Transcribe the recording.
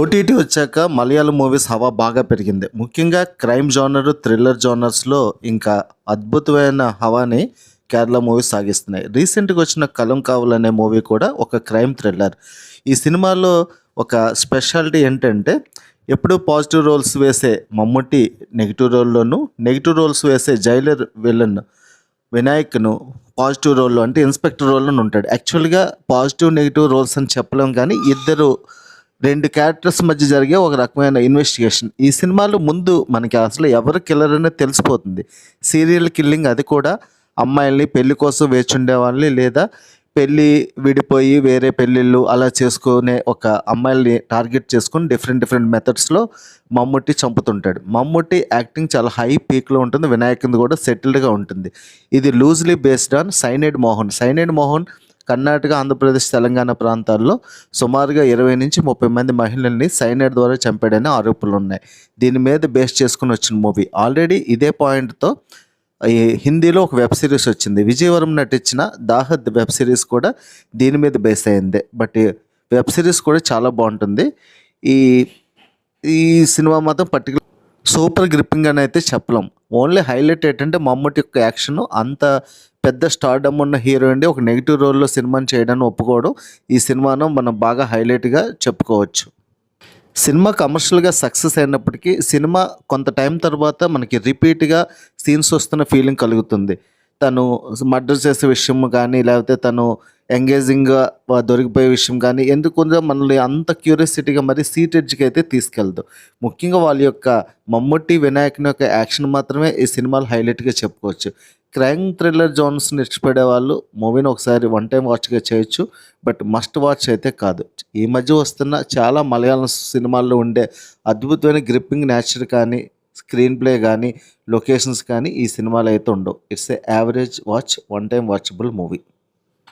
OTT వచ్చాక Malayalam movies హవా బాగా పెరిగింది. ముఖ్యంగా క్రైమ్ జోనర్, థ్రిల్లర్ జోనర్స్‌లో ఇంకా అద్భుతమైన హవాని కేరళ మూవీస్ సాగిస్తున్నాయి. రీసెంట్‌గా వచ్చిన 'కలం కావల్' అనే మూవీ కూడా ఒక క్రైమ్ థ్రిల్లర్. ఈ సినిమాలో ఒక స్పెషాలిటీ ఏంటంటే ఎప్పుడూ పాజిటివ్ రోల్స్ వేసే మమ్ముట్టి నెగెటివ్ రోల్‌లోను, నెగెటివ్ రోల్స్ వేసే జైలర్ విలన్ వినాయక్‌ను పాజిటివ్ రోల్‌లో అంటే ఇన్స్‌పెక్టర్ రోల్‌లోనే ఉంటాడు. యాక్చువల్‌గా పాజిటివ్, నెగెటివ్ రోల్స్ అని చెప్పలేం కానీ ఇద్దరు 2 క్యారెక్టర్స్ మధ్య జరిగే ఒక రకమైన ఇన్వెస్టిగేషన్. ఈ సినిమాలో ముందు మనకి అసలు ఎవరు కిల్లర్ అనేది తెలిసిపోతుంది. సీరియల్ కిల్లింగ్, అది కూడా అమ్మాయిల్ని పెళ్లి కోసం వేచుండే వాళ్ళని, లేదా పెళ్ళి విడిపోయి వేరే పెళ్ళిళ్ళు అలా చేసుకునే ఒక అమ్మాయిల్ని టార్గెట్ చేసుకొని డిఫరెంట్ మెథడ్స్‌లో మమ్ముట్టి చంపుతుంటాడు. మమ్ముట్టి యాక్టింగ్ చాలా హై పీక్‌లో ఉంటుంది. వినాయక్‌ది కూడా సెటిల్డ్‌గా ఉంటుంది. ఇది loosely based on cyanide Mohan. Cyanide Mohan Karnataka, Andhra Pradesh, Telangana ప్రాంతాల్లో సుమారుగా 20-30 మంది మహిళల్ని సైనైడ్ ద్వారా చంపాడని ఆరోపణలు ఉన్నాయి. దీని మీద బేస్ చేసుకుని వచ్చిన మూవీ. ఆల్రెడీ ఇదే పాయింట్‌తో ఈ హిందీలో ఒక వెబ్ సిరీస్ వచ్చింది. విజయవరం నటించిన 'దాహద్' వెబ్ సిరీస్ కూడా దీని మీద బేస్ అయిందే. బట్ వెబ్ సిరీస్ కూడా చాలా బాగుంటుంది. ఈ ఈ సినిమా మాత్రం సూపర్ గ్రిప్పింగ్ అని అయితే చెప్పలేం. ఓన్లీ హైలైట్ ఏంటంటే మమ్ముట్టి యొక్క యాక్షన్. అంత పెద్ద స్టార్డమ్ ఉన్న హీరోయిన్ ఒక నెగిటివ్ రోల్లో సినిమాని చేయడాన్ని ఒప్పుకోవడం ఈ సినిమాను మనం బాగా హైలైట్గా చెప్పుకోవచ్చు. సినిమా కమర్షియల్గా సక్సెస్ అయినప్పటికీ సినిమా కొంత టైం తర్వాత మనకి రిపీట్గా సీన్స్ వస్తున్న ఫీలింగ్ కలుగుతుంది. తను మర్డర్ చేసే విషయం కానీ, లేకపోతే తను ఎంగేజింగ్గా దొరికిపోయే విషయం కానీ, ఎందుకుందో మనల్ని అంత క్యూరియాసిటీగా మరి సీట్ ఎడ్జ్కి అయితే తీసుకెళ్దు. ముఖ్యంగా వాళ్ళ యొక్క మమ్ముట్టి, వినాయకుని యొక్క యాక్షన్ మాత్రమే ఈ సినిమాలు హైలైట్గా చెప్పుకోవచ్చు. క్రైమ్ థ్రిల్లర్ జోన్స్ని ఇష్టపడే వాళ్ళు మూవీని ఒకసారి వన్ టైం వాచ్గా చేయొచ్చు. బట్ మస్ట్ వాచ్ అయితే కాదు. ఈ మధ్య వస్తున్న చాలా మలయాళం సినిమాల్లో ఉండే అద్భుతమైన గ్రిప్పింగ్ నేచర్ కానీ, స్క్రీన్ ప్లే కానీ, లొకేషన్స్ కానీ ఈ సినిమాలో అయితే ఉండవు. It's a average watch, one time watchable movie.